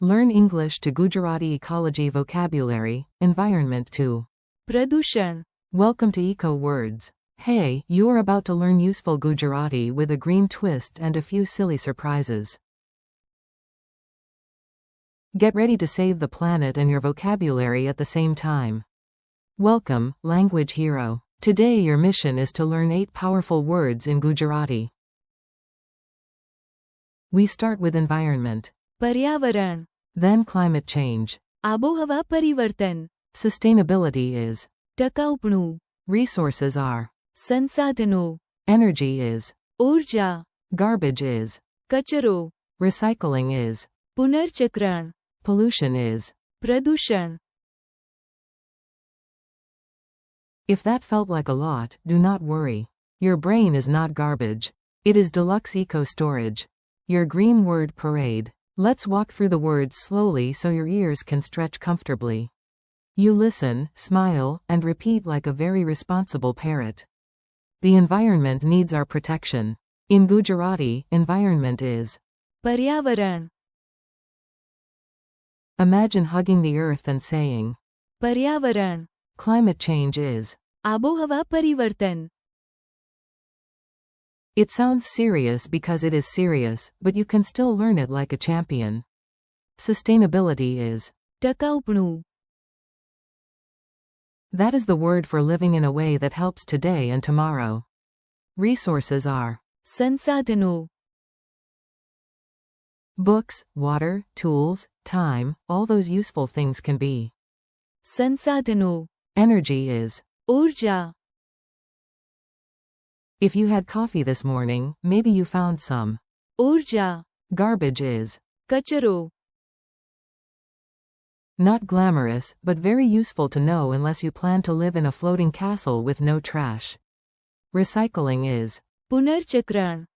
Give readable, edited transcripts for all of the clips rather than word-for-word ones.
Learn English to Gujarati ecology vocabulary, environment 2. પ્રદૂષણ. Welcome to Eco Words. Hey, you are about to learn useful Gujarati with a green twist and a few silly surprises. Get ready to save the planet and your vocabulary at the same time. Welcome, language hero. Today your mission is to learn 8 powerful words in Gujarati. We start with environment. પર્યાવરણ. Then climate change. આબોહવા પરિવર્તન. Sustainability is. ટકાઉપણું. Resources are. સંસાધનો. Energy is. ઊર્જા. Garbage is. કચરો. Recycling is. પુનર્ચક્રણ. Pollution is. પ્રદૂષણ. If that felt like a lot, do not worry. Your brain is not garbage. It is deluxe eco storage. Your green word parade. Let's walk through the words slowly so your ears can stretch comfortably. You listen, smile, and repeat like a very responsible parrot. The environment needs our protection. In Gujarati, environment is. પર્યાવરણ. Imagine hugging the earth and saying. પર્યાવરણ. Climate change is. આબોહવા પરિવર્તન. It sounds serious because it is serious, but you can still learn it like a champion. Sustainability is. ટકાઉપણું. That is the word for living in a way that helps today and tomorrow. Resources are. સંસાધનો. Books, water, tools, time, all those useful things can be. સંસાધનો. Energy is. ઊર્જા. If you had coffee this morning, maybe you found some. ઊર્જા. Garbage is. કચરો. Not glamorous, but very useful to know unless you plan to live in a floating castle with no trash. Recycling is. પુનર્ચક્રણ.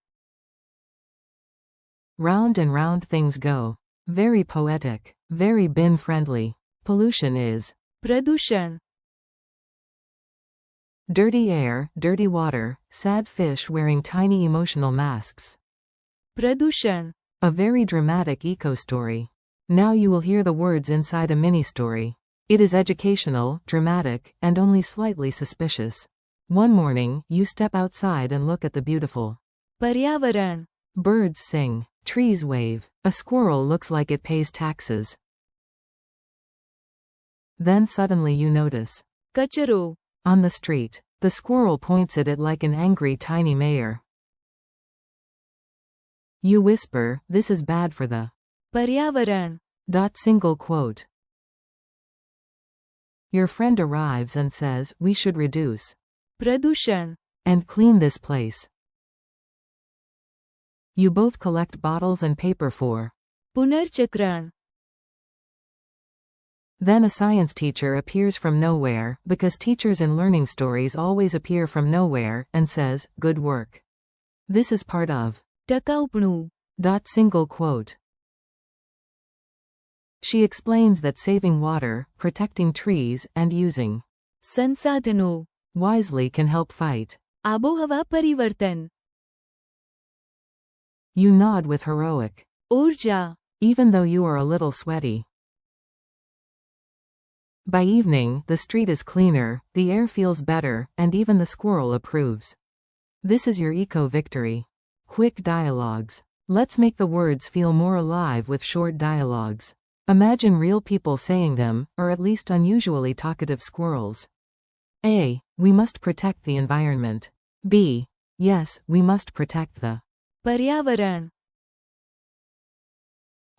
Round and round things go. Very poetic. Very bin friendly. Pollution is. પ્રદૂષણ. Dirty air, dirty water, sad fish wearing tiny emotional masks. પ્રદૂષણ. A very dramatic eco story. Now you will hear the words inside a mini story. It is educational, dramatic, and only slightly suspicious. One morning, you step outside and look at the beautiful. પર્યાવરણ. Birds sing, trees wave, a squirrel looks like it pays taxes. Then suddenly you notice. કચરો. On the street, the squirrel points at it like an angry tiny mayor. You whisper, "This is bad for the." પર્યાવરણ. Single quote. Your friend arrives and says, "We should reduce. પ્રદૂષણ. And clean this place." You both collect bottles and paper for. પુનર્ચક્રણ. Then a science teacher appears from nowhere, because teachers in learning stories always appear from nowhere, and says, "Good work. This is part of." ટકાઉપણું. Single quote. She explains that saving water, protecting trees, and using સંસાધનો. wisely can help fight. આબોહવા પરિવર્તન. You nod with heroic. ઊર્જા. Even though you are a little sweaty. By evening, the street is cleaner, the air feels better, and even the squirrel approves. This is your eco victory. Quick dialogues. Let's make the words feel more alive with short dialogues. Imagine real people saying them, or at least unusually talkative squirrels. A. We must protect the environment. B. Yes, we must protect the. પર્યાવરણ.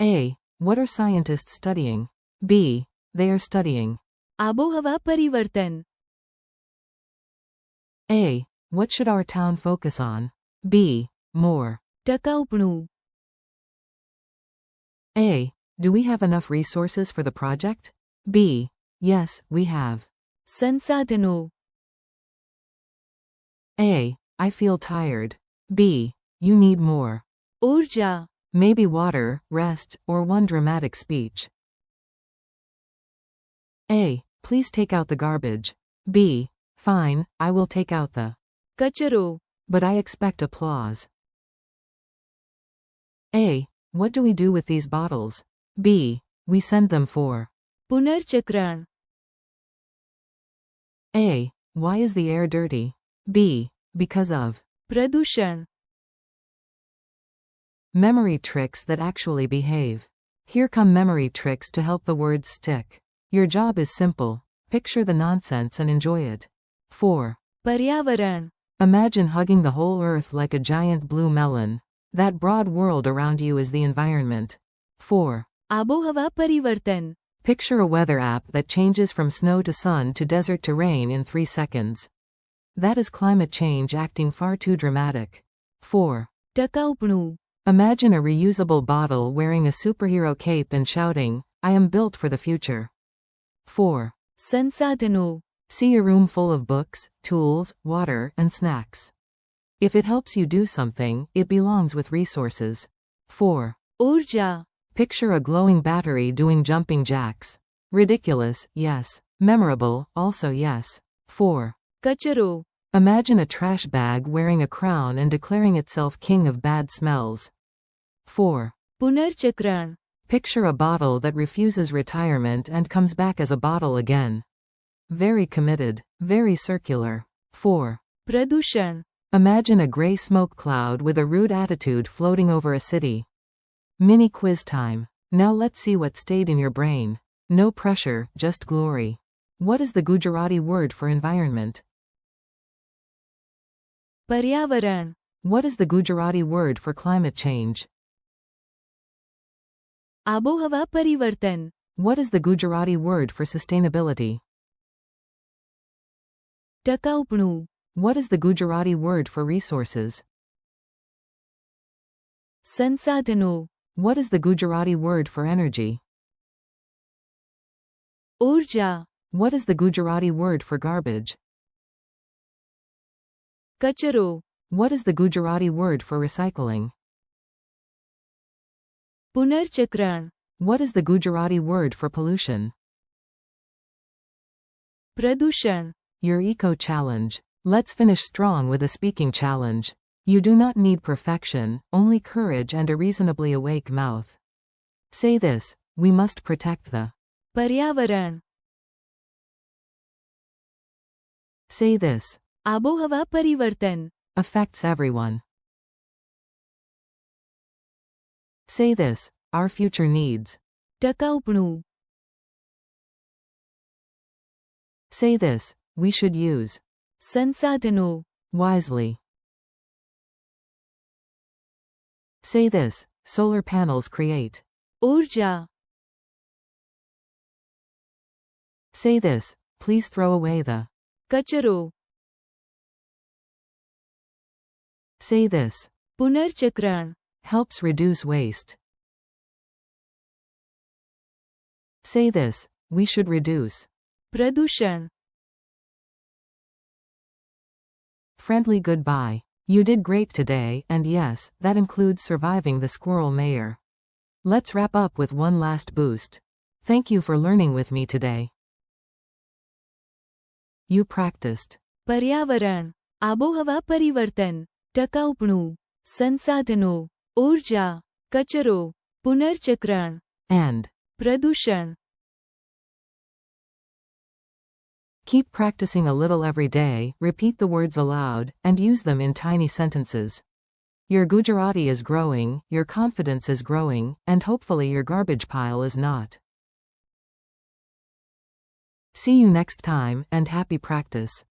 A. What are scientists studying? B. They are studying. આબોહવા પરિવર્તન. A. What should our town focus on? B. More. ટકાઉપણું. A. Do we have enough resources for the project? B. Yes, we have. સંસાધનો. A. I feel tired. B. You need more. ઊર્જા. Maybe water, rest, or one dramatic speech. A. Please take out the garbage. B. Fine, I will take out the. કચરો. But I expect applause. A. What do we do with these bottles? B. We send them for. पुनर्चक्रण A. Why is the air dirty? B. Because of. प्रदूषण Memory tricks that actually behave. Here come memory tricks to help the words stick. Your job is simple. Picture the nonsense and enjoy it. 4. पर्यावरण Imagine hugging the whole earth like a giant blue melon. That broad world around you is the environment. 4. आबोहवा परिवर्तन Picture a weather app that changes from snow to sun to desert to rain in 3 seconds. That is climate change acting far too dramatic. 4. टकाऊपणू Imagine a reusable bottle wearing a superhero cape and shouting, I am built for the future. 4. संसाधनों See a room full of books, tools, water, and snacks. If it helps you do something, it belongs with resources. 4. ऊर्जा Picture a glowing battery doing jumping jacks. Ridiculous, yes. Memorable, also yes. 4. कचरो Imagine a trash bag wearing a crown and declaring itself king of bad smells. 4. पुनर्चक्रण Picture a bottle that refuses retirement and comes back as a bottle again. Very committed, very circular. 4. प्रदूषण Imagine a gray smoke cloud with a rude attitude floating over a city. Mini quiz time. Now let's see what stayed in your brain. No pressure, just glory. What is the Gujarati word for environment? पर्यावरण What is the Gujarati word for climate change? आबोहवा परिवर्तन What is the Gujarati word for sustainability? टकाऊपणू What is the Gujarati word for resources? संसाधनों What is the Gujarati word for energy? ऊर्जा What is the Gujarati word for garbage? कचरो What is the Gujarati word for recycling? पुनर्चक्रण What is the Gujarati word for pollution? प्रदूषण Your eco challenge. Let's finish strong with a speaking challenge. You do not need perfection, only courage and a reasonably awake mouth. Say this, we must protect the. पर्यावरण Say this, आबोहवा परिवर्तन affects everyone. Say this, our future needs. टकाऊपणू Say this, we should use. संसाधनों Wisely. Say this, solar panels create. ऊर्जा Say this, please throw away the. कचरो Say this, पुनर्चक्रण helps reduce waste. Say this, we should reduce. प्रदूषण Friendly goodbye. You did great today, and yes, that includes surviving the squirrel mayor. Let's wrap up with one last boost. Thank you for learning with me today. You practiced. पर्यावरण आबोहवा परिवर्तन टकाऊपणू संसाधनों ऊर्जा कचरो पुनर्चक्रण And. प्रदूषण Keep practicing a little every day, repeat the words aloud, and use them in tiny sentences. Your Gujarati is growing, your confidence is growing, and hopefully your garbage pile is not. See you next time, and happy practice.